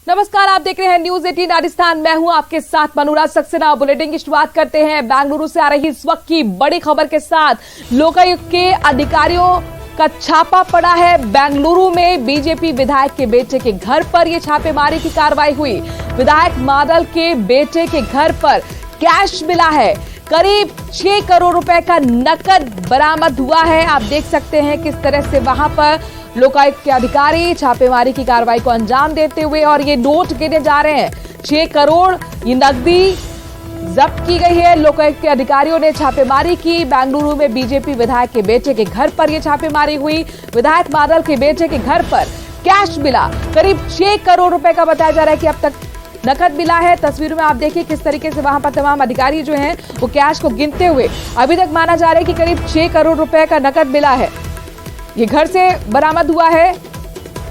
नमस्कार, आप देख रहे हैं न्यूज 18 राजस्थान। मैं हूं आपके साथ मनोराज सक्सेना। बुलेटिन की शुरुआत करते हैं बेंगलुरु से आ रही इस वक्त की बड़ी खबर के साथ। लोकायुक्त के अधिकारियों का छापा पड़ा है। बेंगलुरु में बीजेपी विधायक के बेटे के घर पर यह छापेमारी की कार्रवाई हुई। विधायक मादल के बेटे के घर पर कैश मिला है। करीब 6 करोड़ रुपए का नकद बरामद हुआ है। आप देख सकते हैं किस तरह से वहां पर लोकायुक्त के अधिकारी छापेमारी की कार्रवाई को अंजाम देते हुए, और ये नोट गिने जा रहे हैं। 6 करोड़ ये नकदी जब्त की गई है। लोकायुक्त के अधिकारियों ने छापेमारी की। बेंगलुरु में बीजेपी विधायक के बेटे के घर पर यह छापेमारी हुई। विधायक बादल के बेटे के घर पर कैश मिला। करीब 6 करोड़ रुपए का बताया जा रहा है कि अब तक नकद मिला है। तस्वीरों में आप देखिए किस तरीके से वहां पर तमाम अधिकारी जो हैं वो कैश को गिनते हुए, अभी तक माना जा रहा है कि करीब 6 करोड़ रुपए का नकद मिला है। ये घर से बरामद हुआ है।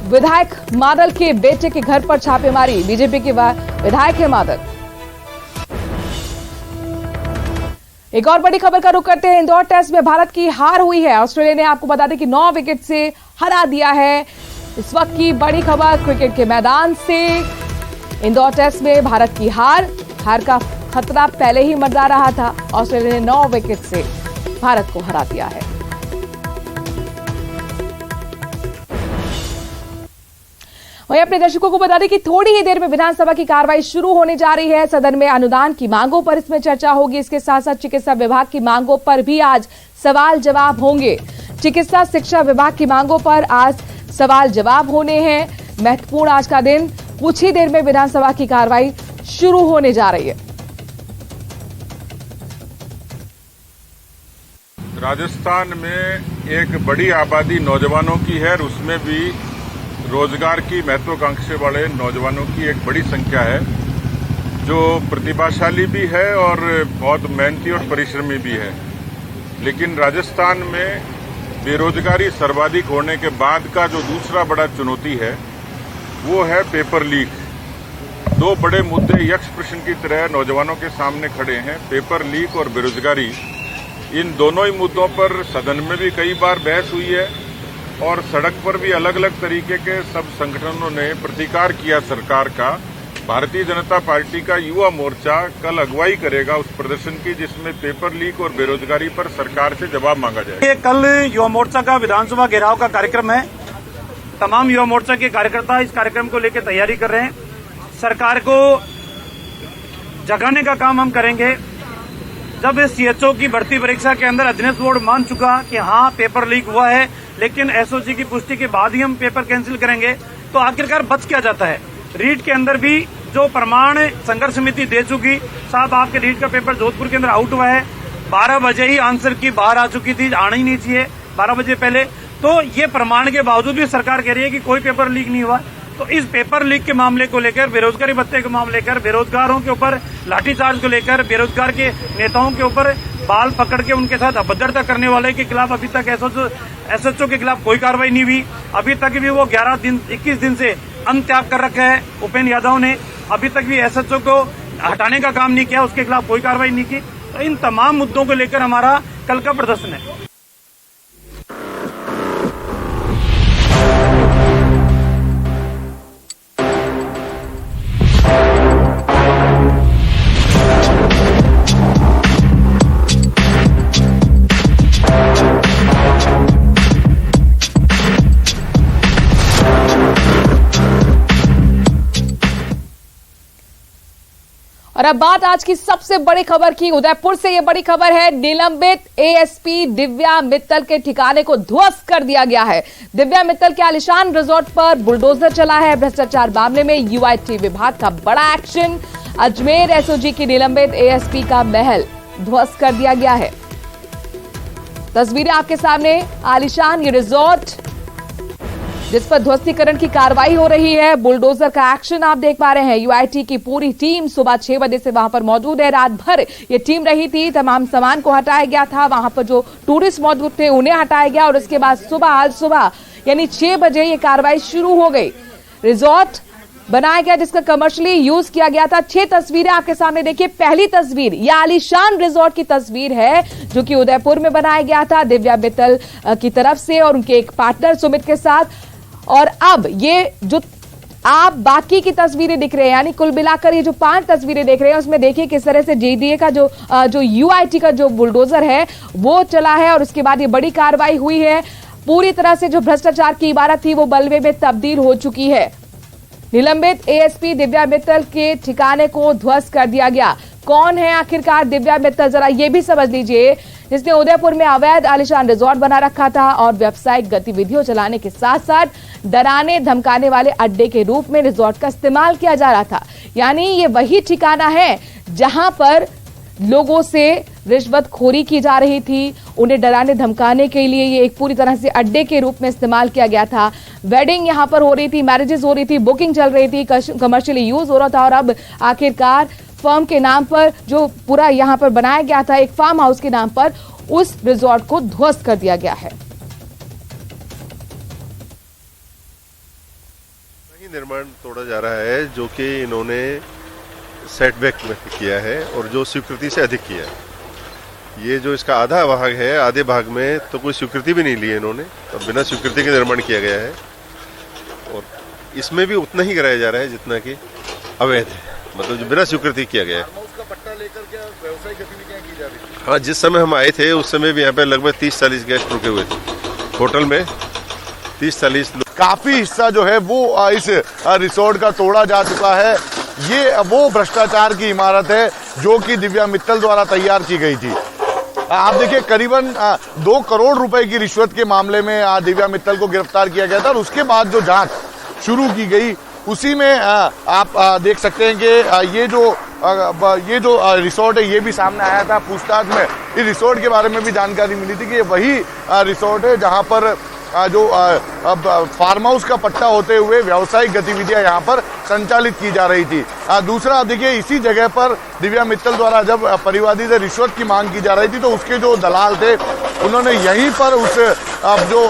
विधायक मादल के बेटे के घर पर छापेमारी। बीजेपी के विधायक है मादल। एक और बड़ी खबर का रुख करते हैं। इंदौर टेस्ट में भारत की हार हुई है। ऑस्ट्रेलिया ने आपको बता दें कि 9 विकेट से हरा दिया है। इस वक्त की बड़ी खबर क्रिकेट के मैदान से। इंदौर टेस्ट में भारत की हार का खतरा पहले ही मंडरा रहा था। ऑस्ट्रेलिया ने 9 विकेट से भारत को हरा दिया है। वहीं अपने दर्शकों को बता दें कि थोड़ी ही देर में विधानसभा की कार्रवाई शुरू होने जा रही है। सदन में अनुदान की मांगों पर इसमें चर्चा होगी। इसके साथ साथ चिकित्सा विभाग की मांगों पर भी आज सवाल जवाब होंगे। चिकित्सा शिक्षा विभाग की मांगों पर आज सवाल जवाब होने हैं। महत्वपूर्ण आज का दिन। कुछ ही देर में विधानसभा की कार्रवाई शुरू होने जा रही है। राजस्थान में एक बड़ी आबादी नौजवानों की है और उसमें भी रोजगार की महत्वाकांक्षा वाले नौजवानों की एक बड़ी संख्या है, जो प्रतिभाशाली भी है और बहुत मेहनती और परिश्रमी भी है। लेकिन राजस्थान में बेरोजगारी सर्वाधिक होने के बाद का जो दूसरा बड़ा चुनौती है वो है पेपर लीक। 2 बड़े मुद्दे यक्ष प्रश्न की तरह नौजवानों के सामने खड़े हैं, पेपर लीक और बेरोजगारी। इन दोनों ही मुद्दों पर सदन में भी कई बार बहस हुई है और सड़क पर भी अलग अलग तरीके के सब संगठनों ने प्रतिकार किया सरकार का। भारतीय जनता पार्टी का युवा मोर्चा कल अगुवाई करेगा उस प्रदर्शन की, जिसमें पेपर लीक और बेरोजगारी पर सरकार से जवाब मांगा जाएगा। कल युवा मोर्चा का विधानसभा घेराव का कार्यक्रम है। तमाम युवा मोर्चा के कार्यकर्ता इस कार्यक्रम को लेकर तैयारी कर रहे हैं। सरकार को जगाने का काम हम करेंगे। जब सीएचओ की भर्ती परीक्षा के अंदर अध्ययन बोर्ड मान चुका कि हाँ पेपर लीक हुआ है, लेकिन एसओजी की पुष्टि के बाद ही हम पेपर कैंसिल करेंगे, तो आखिरकार बच क्या जाता है। रीट के अंदर भी जो प्रमाण संघर्ष समिति दे चुकी, साहब आपके रीट का पेपर जोधपुर के अंदर आउट हुआ है। 12 बजे ही आंसर की बाहर आ चुकी थी, आना ही नहीं चाहिए 12 बजे पहले। तो ये प्रमाण के बावजूद भी सरकार कह रही है कि कोई पेपर लीक नहीं हुआ। तो इस पेपर लीक के मामले को लेकर, बेरोजगारी भत्ते के मामले लेकर, बेरोजगारों के ऊपर लाठीचार्ज को लेकर, बेरोजगार के नेताओं के ऊपर बाल पकड़ के उनके साथ अभद्रता करने वाले के खिलाफ अभी तक एसएचओ के खिलाफ कोई कार्रवाई नहीं हुई। अभी तक भी वो 21 दिन से अन्न त्याग कर रखा है उपेंद्र यादव ने। अभी तक भी एसएचओ को हटाने का काम नहीं किया, उसके खिलाफ कोई कार्रवाई नहीं की। तो इन तमाम मुद्दों को लेकर हमारा कल का प्रदर्शन है। और अब बात आज की सबसे बड़ी खबर की। उदयपुर से यह बड़ी खबर है। निलंबित एएसपी दिव्या मित्तल के ठिकाने को ध्वस्त कर दिया गया है। दिव्या मित्तल के आलिशान रिजॉर्ट पर बुलडोजर चला है। भ्रष्टाचार मामले में यूआईटी विभाग का बड़ा एक्शन। अजमेर एसओजी की निलंबित एएसपी का महल ध्वस्त कर दिया गया है। तस्वीरें आपके सामने। आलिशान ये रिजॉर्ट जिस पर ध्वस्तीकरण की कार्रवाई हो रही है, बुलडोजर का एक्शन आप देख पा रहे हैं। यूआईटी की पूरी टीम सुबह 6 बजे से वहां पर मौजूद है। रात भर ये टीम रही थी। तमाम सामान को हटाया गया था। वहां पर जो टूरिस्ट मौजूद थे उन्हें हटाया गया और उसके बाद आज सुबह यानी 6 बजे ये कार्रवाई शुरू हो गई। रिजॉर्ट बनाया गया जिसका कमर्शियली यूज किया गया था। 6 तस्वीरें आपके सामने देखिए। पहली तस्वीर यह आलीशान रिजॉर्ट की तस्वीर है जो कि उदयपुर में बनाया गया था दिव्या मित्तल की तरफ से और उनके एक पार्टनर सुमित के साथ। और अब ये जो आप बाकी की तस्वीरें दिख रहे हैं, यानी कुल मिलाकर ये जो 5 तस्वीरें देख रहे हैं उसमें देखिए किस तरह से जेडीए का जो यूआईटी का जो बुलडोजर है वो चला है और उसके बाद ये बड़ी कार्रवाई हुई है। पूरी तरह से जो भ्रष्टाचार की इबारत थी वो बलवे में तब्दील हो चुकी है। निलंबित एएसपी दिव्या मित्तल के ठिकाने को ध्वस्त कर दिया गया। कौन है आखिरकार दिव्या मित्तल, जरा ये भी समझ लीजिए, जिसने उदयपुर में अवैध आलीशान रिजॉर्ट बना रखा था और व्यावसायिक गतिविधियों चलाने के साथ साथ डराने धमकाने वाले अड्डे के रूप में रिजॉर्ट का इस्तेमाल किया जा रहा था। यानी ये वही ठिकाना है जहां पर लोगों से रिश्वतखोरी की जा रही थी, उन्हें डराने धमकाने के लिए ये एक पूरी तरह से अड्डे के रूप में इस्तेमाल किया गया था। वेडिंग यहां पर हो रही थी, मैरिजेस हो रही थी, बुकिंग चल रही थी, कमर्शियली यूज हो रहा था और अब आखिरकार फर्म के नाम पर जो पूरा यहां पर बनाया गया था, एक फार्म हाउस के नाम पर, उस रिजॉर्ट को ध्वस्त कर दिया गया है। निर्माण तोड़ा जा रहा है जो कि इन्होंने सेटबैक में किया है और जो स्वीकृति से अधिक किया है। ये जो इसका आधा भाग है, आधे भाग में तो कोई स्वीकृति भी नहीं ली है इन्होंने, तो बिना स्वीकृति के निर्माण किया गया है और इसमें भी उतना ही कराया जा रहा है जितना कि अवैध है, मतलब जो बिना स्वीकृति किया गया है। उसका पट्टा लेकर क्या व्यवसायिक गतिविधियां की जा रही है? हाँ, जिस समय हम आए थे उस समय भी यहाँ पे लगभग 30-40 गेस्ट रुके हुए थे होटल में। 30-40 लोग। काफी हिस्सा जो है वो इस रिसोर्ट का तोड़ा जा चुका है। ये वो भ्रष्टाचार की इमारत है जो कि दिव्या मित्तल द्वारा तैयार की गई थी। आप देखिए करीबन 2 करोड़ रुपए की रिश्वत के मामले में दिव्या मित्तल को गिरफ्तार किया गया था और उसके बाद जो जांच शुरू की गई उसी में आप देख सकते हैं कि ये जो रिसोर्ट है ये भी सामने आया था। पूछताछ में इस रिसोर्ट के बारे में भी जानकारी मिली थी कि ये वही रिसोर्ट है जहां पर जो फार्म हाउस का पट्टा होते हुए व्यावसायिक गतिविधियां यहां पर संचालित की जा रही थी। दूसरा आप देखिए इसी जगह पर दिव्या मित्तल द्वारा जब परिवादी से रिश्वत की मांग की जा रही थी तो उसके जो दलाल थे उन्होंने यहीं पर उस जो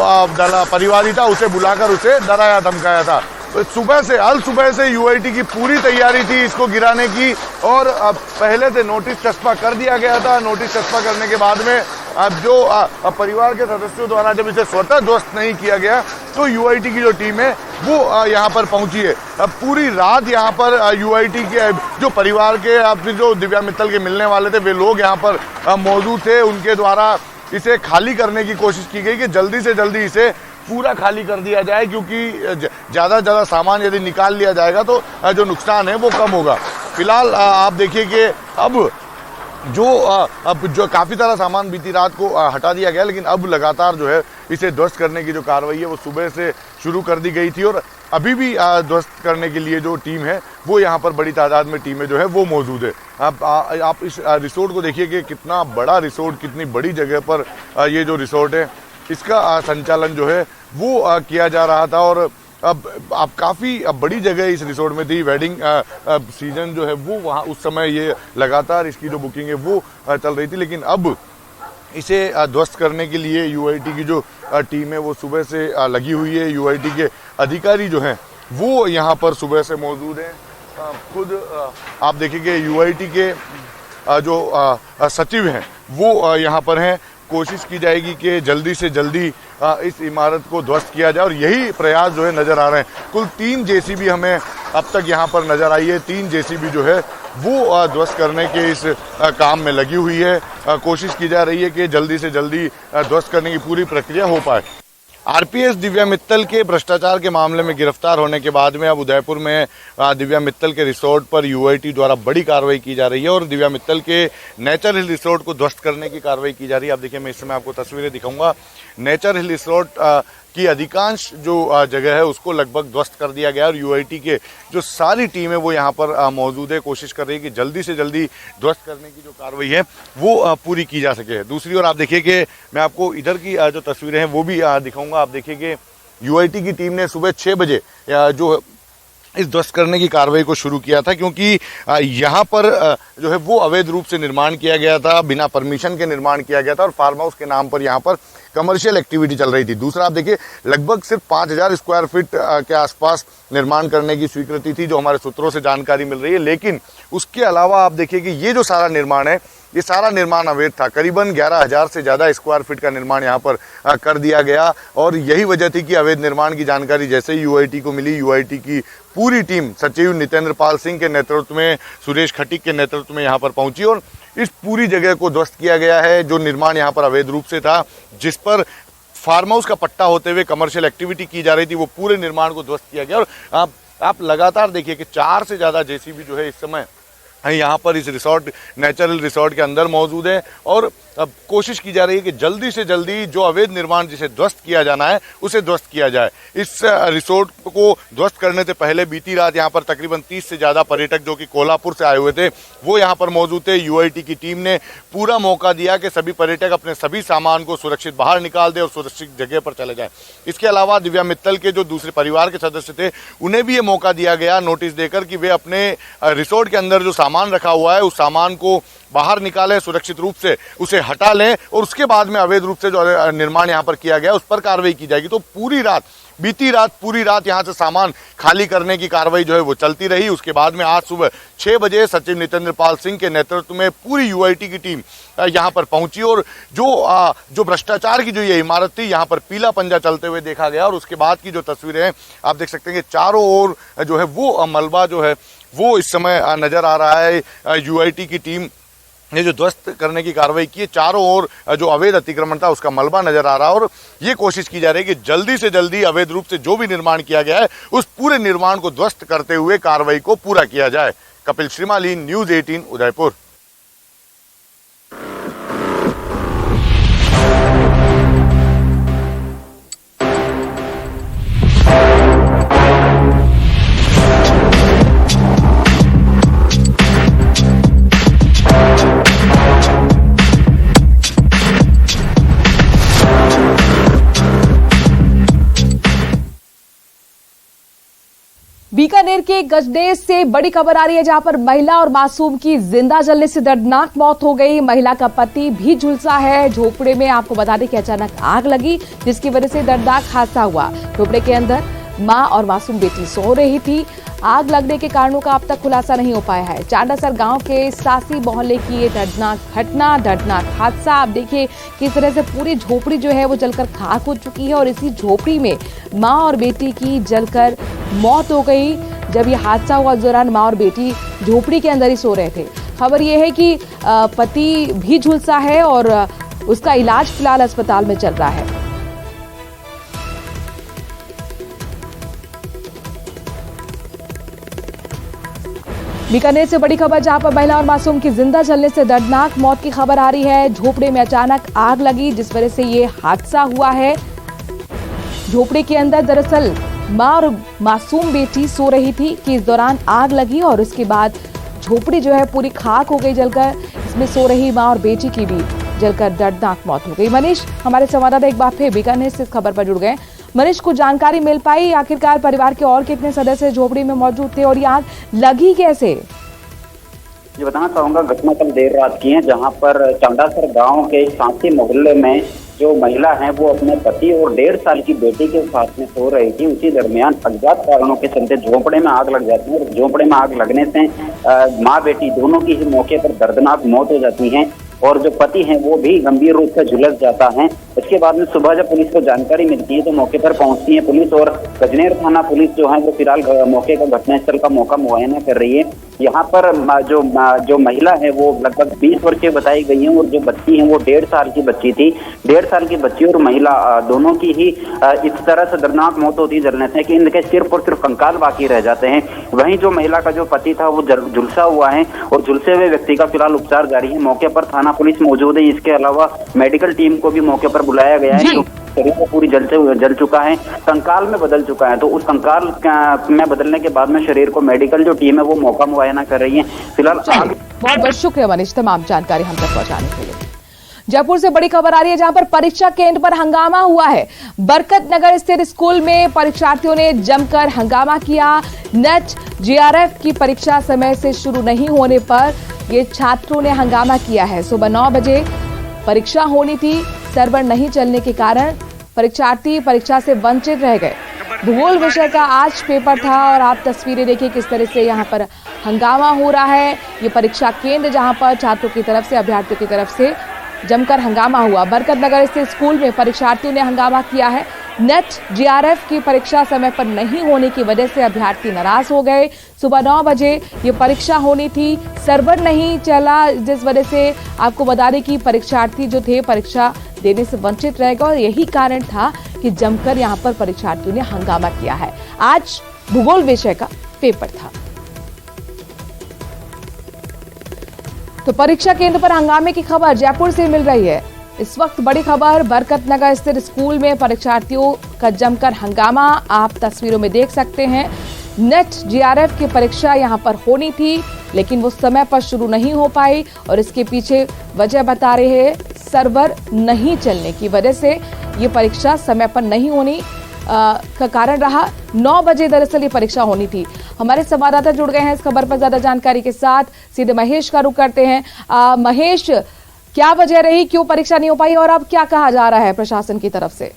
परिवादी था उसे बुलाकर उसे डराया धमकाया था। सुबह से यूआईटी की पूरी तैयारी थी इसको गिराने की और पहले से नोटिस चस्पा कर दिया गया था। नोटिस चस्पा करने के बाद में अब जो परिवार के सदस्यों द्वारा जब इसे स्वतः ध्वस्त नहीं किया गया तो यूआईटी की जो टीम है वो यहाँ पर पहुंची है। अब पूरी रात यहाँ पर यूआईटी के जो परिवार के जो दिव्या मित्तल के मिलने वाले थे वे लोग यहाँ पर मौजूद थे। उनके द्वारा इसे खाली करने की कोशिश की गई कि जल्दी से जल्दी इसे पूरा खाली कर दिया जाए, क्योंकि ज्यादा से ज्यादा सामान यदि निकाल लिया जाएगा तो जो नुकसान है वो कम होगा। फिलहाल आप देखिए कि अब जो काफी सारा सामान बीती रात को हटा दिया गया, लेकिन अब लगातार जो है इसे ध्वस्त करने की जो कार्रवाई है वो सुबह से शुरू कर दी गई थी और अभी भी ध्वस्त करने के लिए जो टीम है वो यहाँ पर बड़ी तादाद में टीमें जो है वो मौजूद है। आप इस रिसोर्ट को देखिए कि कितना बड़ा रिसोर्ट, कितनी बड़ी जगह पर ये जो रिसोर्ट है इसका संचालन जो है वो किया जा रहा था और अब काफी बड़ी जगह इस रिसोर्ट में थी। वेडिंग सीजन जो है वो वहाँ उस समय ये लगातार इसकी जो बुकिंग है वो चल रही थी, लेकिन अब इसे ध्वस्त करने के लिए यूआईटी की जो टीम है वो सुबह से लगी हुई है। यूआईटी के अधिकारी जो हैं वो यहाँ पर सुबह से मौजूद हैं। खुद आप देखिए यूआईटी के जो सचिव हैं वो यहाँ पर हैं। कोशिश की जाएगी कि जल्दी से जल्दी इस इमारत को ध्वस्त किया जाए और यही प्रयास जो है नजर आ रहे हैं। कुल 3 जेसीबी हमें अब तक यहाँ पर नजर आई है। 3 जेसीबी जो है वो ध्वस्त करने के इस काम में लगी हुई है। कोशिश की जा रही है कि जल्दी से जल्दी ध्वस्त करने की पूरी प्रक्रिया हो पाए। आरपीएस दिव्या मित्तल के भ्रष्टाचार के मामले में गिरफ्तार होने के बाद में अब उदयपुर में दिव्या मित्तल के रिसोर्ट पर यूआईटी द्वारा बड़ी कार्रवाई की जा रही है और दिव्या मित्तल के नेचर हिल रिसोर्ट को ध्वस्त करने की कार्रवाई की जा रही है। आप देखिए मैं इस समय आपको तस्वीरें दिखाऊंगा। नेचर हिल रिसोर्ट की अधिकांश जो जगह है उसको लगभग ध्वस्त कर दिया गया और यूआईटी के जो सारी टीम है वो यहाँ पर मौजूद है। कोशिश कर रही है कि जल्दी से जल्दी ध्वस्त करने की जो कार्रवाई है वो पूरी की जा सके। दूसरी ओर आप देखिए कि मैं आपको इधर की जो तस्वीरें हैं वो भी दिखाऊंगा। आप देखिए कि यूआईटी की टीम ने सुबह 6 बजे जो इस ध्वस्त करने की कार्रवाई को शुरू किया था, क्योंकि यहाँ पर जो है वो अवैध रूप से निर्माण किया गया था, बिना परमिशन के निर्माण किया गया था और फार्म हाउस के नाम पर यहाँ पर कमर्शियल एक्टिविटी चल रही थी। दूसरा आप देखिए लगभग सिर्फ 5000 स्क्वायर फीट के आसपास निर्माण करने की स्वीकृति थी जो हमारे सूत्रों से जानकारी मिल रही है, लेकिन उसके अलावा आप देखिए कि ये जो सारा निर्माण है ये सारा निर्माण अवैध था। करीबन 11,000 से ज़्यादा स्क्वायर फीट का निर्माण यहाँ पर कर दिया गया और यही वजह थी कि अवैध निर्माण की जानकारी जैसे ही यूआईटी को मिली, यूआईटी की पूरी टीम सचिव नितेंद्र पाल सिंह के नेतृत्व में, सुरेश खटीक के नेतृत्व में यहाँ पर पहुंची और इस पूरी जगह को ध्वस्त किया गया है। जो निर्माण यहाँ पर अवैध रूप से था, जिस पर फार्म हाउस का पट्टा होते हुए कमर्शियल एक्टिविटी की जा रही थी, वो पूरे निर्माण को ध्वस्त किया गया। और आप लगातार देखिए कि 4 से ज़्यादा जेसीबी जो है इस समय यहाँ पर इस रिसोर्ट, नेचुरल रिसोर्ट के अंदर मौजूद है और अब कोशिश की जा रही है कि जल्दी से जल्दी जो अवैध निर्माण जिसे ध्वस्त किया जाना है उसे ध्वस्त किया जाए। इस रिसोर्ट को ध्वस्त करने से पहले बीती रात यहाँ पर तकरीबन 30 से ज़्यादा पर्यटक जो कि कोल्हापुर से आए हुए थे वो यहाँ पर मौजूद थे। यूआईटी की टीम ने पूरा मौका दिया कि सभी पर्यटक अपने सभी सामान को सुरक्षित बाहर निकाल दे और सुरक्षित जगह पर चले जाए। इसके अलावा दिव्या मित्तल के जो दूसरे परिवार के सदस्य थे उन्हें भी ये मौका दिया गया नोटिस देकर कि वे अपने रिसोर्ट के अंदर जो सामान रखा हुआ है उस सामान को बाहर निकालें, सुरक्षित रूप से उसे हटा लें और उसके बाद में अवैध रूप से जो निर्माण यहाँ पर किया गया उस पर कार्रवाई की जाएगी। तो बीती रात पूरी रात यहाँ से सामान खाली करने की कार्रवाई जो है वो चलती रही। उसके बाद में आज सुबह 6 बजे सचिव नितेंद्र पाल सिंह के नेतृत्व में पूरी यूआईटी की टीम यहाँ पर पहुंची और जो भ्रष्टाचार की जो ये इमारत थी यहाँ पर पीला पंजा चलते हुए देखा गया। और उसके बाद की जो तस्वीरें हैं आप देख सकते हैं कि चारों ओर जो है वो मलबा जो है वो इस समय नजर आ रहा है। यूआईटी की टीम ने जो ध्वस्त करने की कार्रवाई की है, चारों ओर जो अवैध अतिक्रमण था उसका मलबा नजर आ रहा है और ये कोशिश की जा रही है कि जल्दी से जल्दी अवैध रूप से जो भी निर्माण किया गया है उस पूरे निर्माण को ध्वस्त करते हुए कार्रवाई को पूरा किया जाए। कपिल श्रीमाली, न्यूज़ 18 उदयपुर। बीकानेर के गजनेर से बड़ी खबर आ रही है, जहां पर महिला और मासूम की जिंदा जलने से दर्दनाक मौत हो गई। महिला का पति भी झुलसा है। झोपड़े में आपको बता दें कि अचानक आग लगी, जिसकी वजह से दर्दनाक हादसा हुआ। झोपड़े के अंदर मां और मासूम बेटी सो रही थी। आग लगने के कारणों का अब तक खुलासा नहीं हो पाया है। चांडासर गांव के सासी मोहल्ले की ये दर्दनाक घटना, दर्दनाक हादसा। आप देखिए किस तरह से पूरी झोपड़ी जो है वो जलकर खाक हो चुकी है और इसी झोपड़ी में मां और बेटी की जलकर मौत हो गई। जब ये हादसा हुआ उस दौरान मां और बेटी झोपड़ी के अंदर ही सो रहे थे। खबर ये है कि पति भी झुलसा है और उसका इलाज फिलहाल अस्पताल में चल रहा है। बीकानेर से बड़ी खबर, जहां पर महिला और मासूम की जिंदा जलने से दर्दनाक मौत की खबर आ रही है। झोपड़े में अचानक आग लगी, जिस वजह से ये हादसा हुआ है। झोपड़े के अंदर दरअसल मां और मासूम बेटी सो रही थी कि इस दौरान आग लगी और उसके बाद झोपड़ी जो है पूरी खाक हो गई जलकर। इसमें सो रही मां और बेटी की भी जलकर दर्दनाक मौत हो गई। मनीष, हमारे संवाददाता एक बार फिर बीकानेर से इस खबर पर जुड़ गए। मनीष, को जानकारी मिल पाई आखिरकार परिवार के और कितने सदस्य झोपड़ी में मौजूद थे और ये आग लगी कैसे? ये बताना चाहूंगा, घटना कल देर रात की है, जहां पर चांडासर गांव के सासी मोहल्ले में जो महिला है वो अपने पति और 1.5 साल की बेटी के साथ में सो रही थी। उसी दरमियान अज्ञात कारणों के चलते झोंपड़े में आग लग जाती है और झोंपड़े में आग लगने से माँ बेटी दोनों की ही मौके पर दर्दनाक मौत हो जाती है और जो पति है वो भी गंभीर रूप से झुलस जाता है। इसके बाद में सुबह जब पुलिस को जानकारी मिलती है तो मौके पर पहुंचती है पुलिस और गजनेर थाना पुलिस जो है वो फिलहाल मौके का घटनास्थल का मौका मुआयना कर रही है। यहाँ पर जो महिला है वो लगभग 20 वर्षीय बताई गई है और जो बच्ची है वो 1.5 साल की बच्ची थी। 1.5 साल की बच्ची और महिला दोनों की ही इस तरह से दर्दनाक मौत होती जलने से कि इनके सिर्फ और सिर्फ कंकाल बाकी रह जाते हैं। वहीं जो महिला का जो पति था वो झुलसा हुआ है और झुलसे हुए व्यक्ति का फिलहाल उपचार जारी है। मौके पर थाना पुलिस मौजूद है। इसके अलावा मेडिकल टीम को भी मौके पर बुलाया गया है। तो शरीर को पूरी जल चुका है, कंकाल में बदल चुका है। तो उस कंकाल में बदलने के बाद में शरीर को मेडिकल जो टीम है वो मौका मुआयना कर रही है। फिलहाल बहुत बहुत शुक्रिया मनीष, तमाम जानकारी हम तक पहुंचाने के लिए। जयपुर से बड़ी खबर आ रही है, जहां पर परीक्षा केंद्र पर हंगामा हुआ है। बरकत नगर स्थित स्कूल में परीक्षार्थियों ने जमकर हंगामा किया। नेट जेआरएफ की परीक्षा समय से शुरू नहीं होने पर ये छात्रों ने हंगामा किया है। सुबह 9 बजे परीक्षा होनी थी, सर्वर नहीं चलने के कारण परीक्षार्थी परीक्षा से वंचित रह गए। भूगोल विषय का आज पेपर था और आप तस्वीरें देखिए किस तरह से यहाँ पर हंगामा हो रहा है। ये परीक्षा केंद्र जहाँ पर छात्रों की तरफ से, अभ्यर्थियों की तरफ से जमकर हंगामा हुआ। बरकत नगर स्थित स्कूल में परीक्षार्थियों ने हंगामा किया है। नेट जीआरएफ की परीक्षा समय पर नहीं होने की वजह से अभ्यर्थी नाराज हो गए। सुबह 9 बजे ये परीक्षा होनी थी, सर्वर नहीं चला, जिस वजह से आपको बता दें कि परीक्षार्थी जो थे परीक्षा देने से वंचित रह गए और यही कारण था कि जमकर यहां पर परीक्षार्थियों ने हंगामा किया है। आज भूगोल विषय का पेपर था। तो परीक्षा केंद्र पर हंगामे की खबर जयपुर से मिल रही है। इस वक्त बड़ी खबर, बरकत नगर स्थित स्कूल में परीक्षार्थियों का जमकर हंगामा आप तस्वीरों में देख सकते हैं। नेट जीआरएफ की परीक्षा यहां पर होनी थी लेकिन वो समय पर शुरू नहीं हो पाई और इसके पीछे वजह बता रहे हैं सर्वर नहीं चलने की वजह से ये परीक्षा समय पर नहीं होने का कारण रहा। 9 बजे दरअसल ये परीक्षा होनी थी। हमारे संवाददाता जुड़ गए हैं इस खबर पर ज्यादा जानकारी के साथ। सीधे महेश का रुख करते हैं। महेश, क्या वजह रही, क्यों परीक्षा नहीं हो पाई और अब क्या कहा जा रहा है प्रशासन की तरफ से?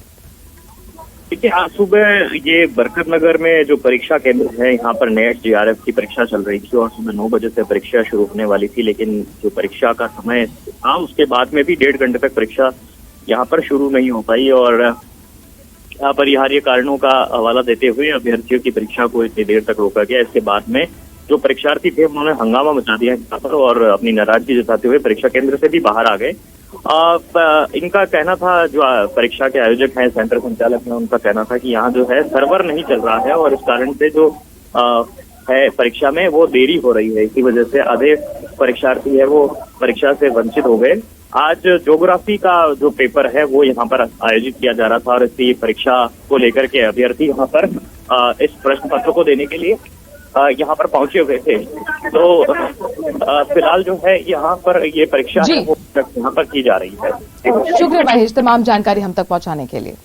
देखिए, आज सुबह ये बरकत नगर में जो परीक्षा केंद्र है यहाँ पर नेट जीआरएफ की परीक्षा चल रही थी और सुबह 9 बजे से परीक्षा शुरू होने वाली थी, लेकिन जो परीक्षा का समय था उसके बाद में भी 1.5 घंटे तक परीक्षा यहाँ पर शुरू नहीं हो पाई और अपरिहार्य कारणों का हवाला देते हुए अभ्यर्थियों की परीक्षा को इतनी देर तक रोका गया। इसके बाद में जो परीक्षार्थी थे उन्होंने हंगामा मचा दिया यहाँ पर और अपनी नाराजगी जताते हुए परीक्षा केंद्र से भी बाहर आ गए। इनका कहना था, जो परीक्षा के आयोजक हैं, सेंटर संचालक हैं, उनका कहना था कि यहाँ जो है सर्वर नहीं चल रहा है और इस कारण से जो है परीक्षा में वो देरी हो रही है। इसी वजह से आधे परीक्षार्थी है वो परीक्षा से वंचित हो गए। आज ज्योग्राफी का जो पेपर है वो यहाँ पर आयोजित किया जा रहा था और इसी परीक्षा को लेकर के अभ्यर्थी यहाँ पर इस प्रश्न पत्र को देने के लिए यहाँ पर पहुंचे हुए थे। तो फिलहाल जो है यहाँ पर ये परीक्षा है वो यहाँ पर की जा रही है। शुक्रिया महेश तमाम जानकारी हम तक पहुंचाने के लिए।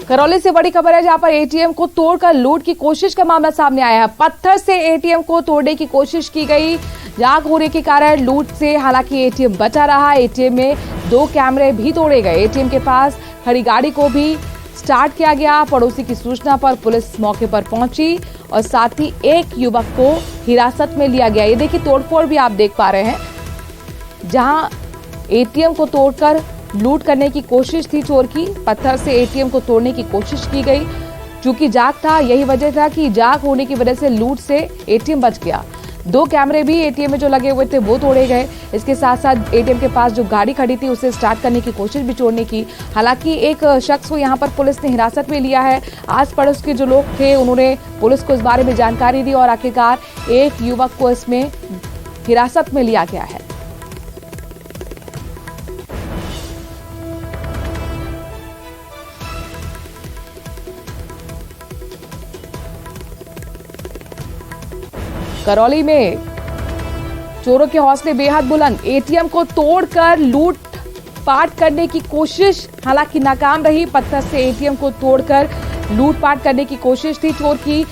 करौली से बड़ी खबर है जहां पर एटीएम को तोड़कर लूट की कोशिश का मामला सामने आया है। पत्थर से एटीएम को तोड़ने की कोशिश की गई। जाग होने के कारण लूट से हालांकि एटीएम बचा रहा। एटीएम में 2 कैमरे भी तोड़े गए। एटीएम के पास खड़ी गाड़ी को भी स्टार्ट किया गया। पड़ोसी की सूचना पर पुलिस मौके पर पहुंची और साथ ही एक युवक को हिरासत में लिया गया। ये देखिए तोड़फोड़ भी आप देख पा रहे हैं। जहां एटीएम को तोड़कर लूट करने की कोशिश थी चोर की, पत्थर से एटीएम को तोड़ने की कोशिश की गई। चूंकि जाग था, यही वजह था कि जाग होने की वजह से लूट से एटीएम बच गया। 2 कैमरे भी एटीएम में जो लगे हुए थे वो तोड़े गए। इसके साथ साथ एटीएम के पास जो गाड़ी खड़ी थी उसे स्टार्ट करने की कोशिश भी चोर ने की। हालांकि एक शख्स को यहाँ पर पुलिस ने हिरासत में लिया है। आस पड़ोस के जो लोग थे उन्होंने पुलिस को इस बारे में जानकारी दी और आखिरकार एक युवक को इसमें हिरासत में लिया गया है। करौली में चोरों के हौसले बेहद बुलंद। एटीएम को तोड़कर लूट पाट करने की कोशिश हालांकि नाकाम रही। पत्थर से एटीएम को तोड़कर लूटपाट करने की कोशिश थी चोर की।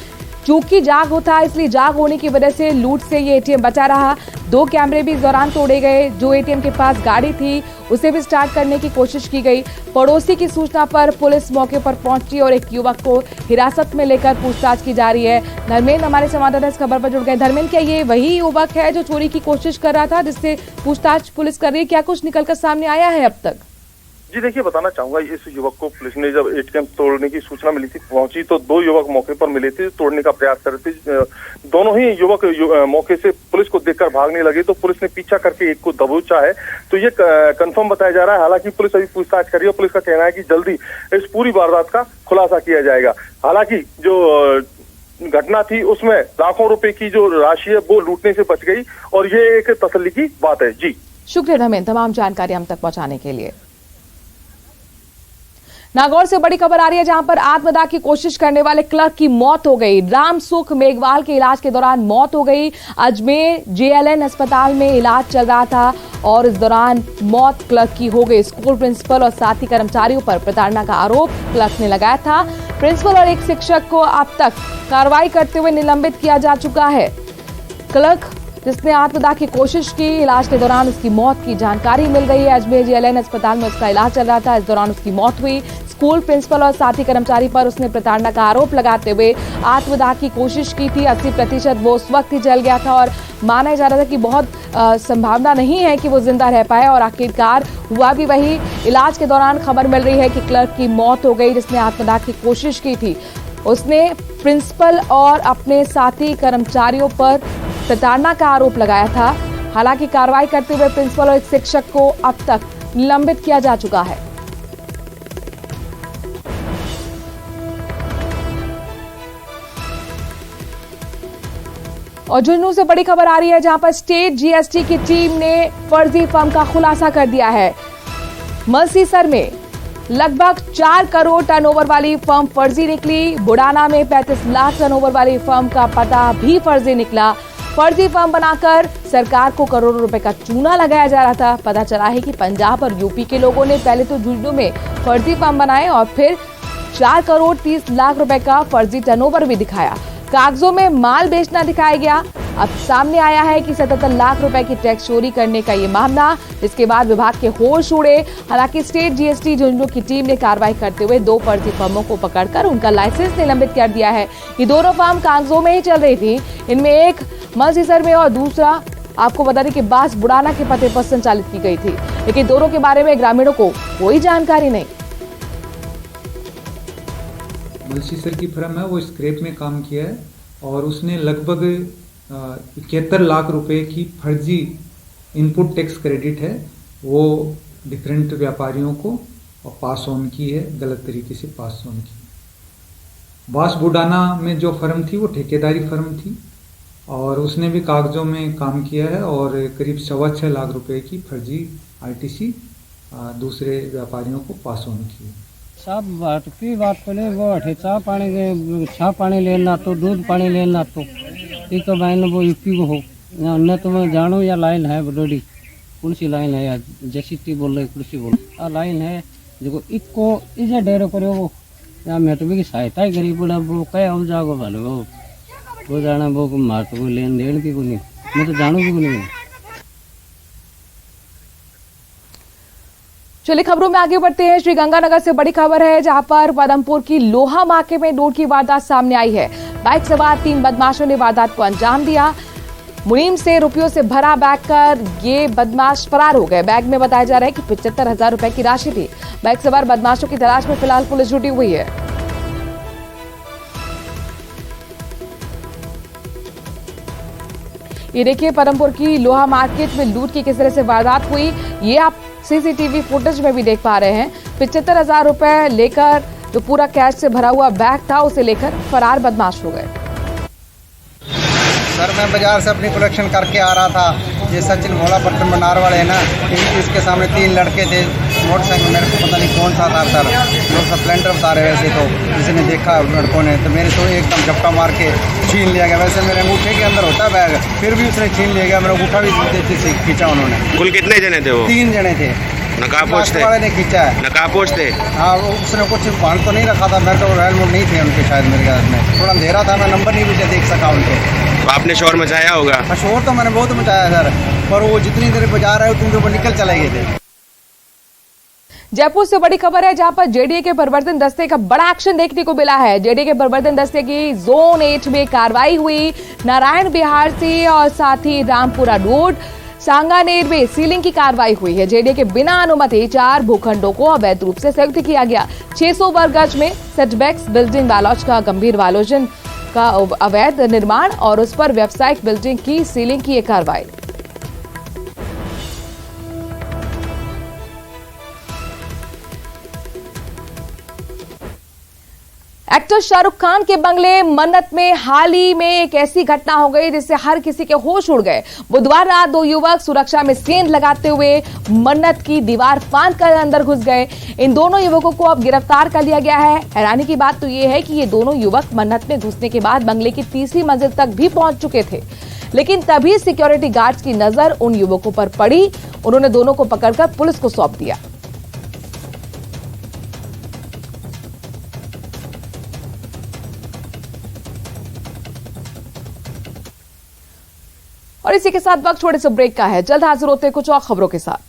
चूंकि जाग होता इसलिए जाग होने की वजह से लूट से ये एटीएम बचा रहा। 2 कैमरे भी इस दौरान तोड़े गए। जो एटीएम के पास गाड़ी थी उसे भी स्टार्ट करने की कोशिश की गई। पड़ोसी की सूचना पर पुलिस मौके पर पहुंची और एक युवक को हिरासत में लेकर पूछताछ की जा रही है। धर्मेंद्र हमारे संवाददाता इस खबर पर जुड़ गए। धर्मेंद्र, क्या ये वही युवक है जो चोरी की कोशिश कर रहा था जिससे पूछताछ पुलिस कर रही है? क्या कुछ निकलकर सामने आया है अब तक? जी देखिए, बताना चाहूंगा, इस युवक को पुलिस ने जब एटीएम तोड़ने की सूचना मिली थी, पहुंची तो 2 युवक मौके पर मिले थे, तोड़ने का प्रयास कर रहे थे। दोनों ही युवक मौके से पुलिस को देखकर भागने लगे तो पुलिस ने पीछा करके एक को दबोचा है। तो ये कंफर्म बताया जा रहा है। हालांकि पुलिस अभी पूछताछ कर रही है। पुलिस का कहना है कि जल्दी इस पूरी वारदात का खुलासा किया जाएगा। हालांकि जो घटना थी उसमें लाखों रुपए की जो राशि है वो लूटने से बच गई और ये एक तसल्ली की बात है। जी शुक्रिया धर्मेंद्र, तमाम जानकारी हम तक पहुंचाने के लिए। नागौर से बड़ी खबर आ रही है जहां पर आत्मदाह की कोशिश करने वाले क्लर्क की मौत हो गई। रामसुख मेघवाल के इलाज के दौरान मौत हो गई। अजमेर जेएलएन अस्पताल में इलाज चल रहा था और इस दौरान मौत क्लर्क की हो गई। स्कूल प्रिंसिपल और साथी कर्मचारियों पर प्रताड़ना का आरोप क्लर्क ने लगाया था। प्रिंसिपल और एक शिक्षक को अब तक कार्रवाई करते हुए निलंबित किया जा चुका है। क्लर्क जिसने आत्मदाह की कोशिश की। इलाज के दौरान उसकी मौत की जानकारी मिल रही है। अजमेर जेएलएन अस्पताल में उसका इलाज चल रहा था, इस दौरान उसकी मौत हुई। स्कूल प्रिंसिपल और साथी कर्मचारी पर उसने प्रताड़ना का आरोप लगाते हुए आत्मदाह की कोशिश की थी। 80% वो उस वक्त ही जल गया था और माना जा रहा था कि बहुत संभावना नहीं है कि वो जिंदा रह पाए, और आखिरकार हुआ भी वही। इलाज के दौरान खबर मिल रही है कि क्लर्क की मौत हो गई जिसने आत्मदाह की कोशिश की थी। उसने प्रिंसिपल और अपने साथी कर्मचारियों पर प्रताड़ना का आरोप लगाया था। हालांकि कार्रवाई करते हुए प्रिंसिपल और एक शिक्षक को अब तक निलंबित किया जा चुका है। और झुंझुनू से बड़ी खबर आ रही है, जहां पर स्टेट जीएसटी की टीम ने फर्जी फर्म का खुलासा कर दिया है। मलसीसर में लगभग 4 करोड़ टर्नओवर वाली फर्म फर्जी निकली। बुडाना में 35 लाख टर्नओवर वाली फर्म का पता भी फर्जी निकला। फर्जी फर्म बनाकर सरकार को करोड़ों रुपए का चूना लगाया जा रहा था। पता चला है कि पंजाब और यूपी के लोगों ने पहले तो झुंझुनू में फर्जी फर्म बनाए और फिर 4 करोड़ 30 लाख रुपए का फर्जी टर्नओवर भी दिखाया। कागजों में माल बेचना दिखाया गया। अब सामने आया है कि 77 लाख रुपए की टैक्स चोरी करने का ये मामला, जिसके बाद विभाग के होश उड़े। हालांकि स्टेट जीएसटी झुंझुनू की टीम ने कार्रवाई करते हुए 2 फर्जी फर्मों को पकड़कर उनका लाइसेंस निलंबित कर दिया है। ये दोनों फर्म कागजों में ही चल रही थी। इनमें एक मलसीसर में और दूसरा आपको बता दें कि बास बुडाना के पते पर संचालित की गई थी, लेकिन दोनों के बारे में ग्रामीणों को कोई जानकारी नहीं। मलसीसर की फर्म है, वो स्क्रैप में काम किया है और उसने लगभग 71 लाख रुपए की फर्जी इनपुट टैक्स क्रेडिट है वो डिफरेंट व्यापारियों को पास ऑन की है, गलत तरीके से पास ऑन की। बास बुडाना में जो फर्म थी वो ठेकेदारी फर्म थी और उसने भी कागजों में काम किया है और करीब 6.25 लाख रुपए की फर्जी आईटीसी दूसरे व्यापारियों को पास ऑन की है। सब बात की बात पहले वो अठे चाह पानी लेना तो दूध पानी लेना तो ये तो लाइन वो यूपी को हो न तो मैं जानो या लाइन है बड़ोड़ी कौन सी लाइन है या जैसी बोल रहे कुर्सी बोल आ लाइन है जो इको इजे डेरो करे वो या मैं तो भी सहायता ही करी बोला वो कहे हम जागो भालो वो जाना वो मार तो लेन देन की को नहीं मैं तो जानू भी को नहीं। चलिए खबरों में आगे बढ़ते हैं। श्रीगंगानगर से बड़ी खबर है, जहां पर पदमपुर की लोहा मार्केट में लूट की वारदात सामने आई है। बाइक सवार 3 बदमाशों ने वारदात को अंजाम दिया। मुनीम से रुपयों से भरा बैग कर ये बदमाश फरार हो गए। बैग में बताया जा रहा है कि 75,000 रुपए की राशि थी। बाइक सवार बदमाशों की तलाश में फिलहाल पुलिस जुटी हुई है। ये देखिए पदमपुर की लोहा मार्केट में लूट की किस तरह से वारदात हुई, ये आप सीसीटीवी फुटेज में भी देख पा रहे हैं। 75,000 रुपए लेकर जो पूरा कैश से भरा हुआ बैग था उसे लेकर फरार बदमाश हो गए। सर मैं बाजार से अपनी कलेक्शन करके आ रहा था। ये सचिन भोला बर्तन भंडार वाले हैं ना, इसके सामने 3 लड़के थे मोटरसाइकिल, मेरे को पता नहीं कौन सा था सर, लोग स्प्लेंडर बता रहे वैसे तो किसी ने देखा लड़कों ने, तो मेरे तो एकदम झपटा मार के छीन लिया गया। वैसे मेरे अंगूठे के अंदर होता बैग, फिर भी उसने छीन लिया गया। मेरा अंगूठा भी खींचा उन्होंने। कुल कितने जने थे वो? 3 जने थे। नकाबपोश थे? वाले ने खींचा है। नकाबपोश थे? हाँ, उसने कुछ बांध तो नहीं रखा था, मेरे तो हेलमेट नहीं थे उनके शायद मेरे ख्याल में, थोड़ा अंधेरा था, मैं नंबर नहीं भी देख सका उनके। तो आपने शोर मचाया होगा? शोर तो मैंने बहुत मचाया सर, पर वो जितनी देर बजा रहे उतनी देर निकल चले गए थे। जयपुर से बड़ी खबर है, जहां पर जेडीए के प्रवर्तन दस्ते का बड़ा एक्शन देखने को मिला है। जेडीए के प्रवर्तन दस्ते की जोन 8 में कार्रवाई हुई। नारायण बिहार से और साथ ही रामपुरा रोड सांगानेर में सीलिंग की कार्रवाई हुई है। जेडीए के बिना अनुमति 4 भूखंडों को अवैध रूप से संयुक्त किया गया। 600 वर्ग गज में सेटबैक्स बिल्डिंग वालोज का गंभीर वालोजन का अवैध निर्माण और उस पर व्यावसायिक बिल्डिंग की सीलिंग की कार्रवाई। एक्टर शाहरुख खान के बंगले मन्नत में हाल ही में एक ऐसी घटना हो गई जिससे हर किसी के होश उड़ गए। बुधवार रात 2 युवक सुरक्षा में सेंध लगाते हुए मन्नत की दीवार फांदकर अंदर घुस गए। इन दोनों युवकों को अब गिरफ्तार कर लिया गया है। हैरानी की बात तो यह है कि ये दोनों युवक मन्नत में घुसने के बाद बंगले की 3री मंजिल तक भी पहुंच चुके थे, लेकिन तभी सिक्योरिटी गार्ड्स की नजर उन युवकों पर पड़ी। उन्होंने दोनों को पकड़कर पुलिस को सौंप दिया। और इसी के साथ वक्त छोटे से ब्रेक का है। जल्द हाजिर होते हैं कुछ और खबरों के साथ।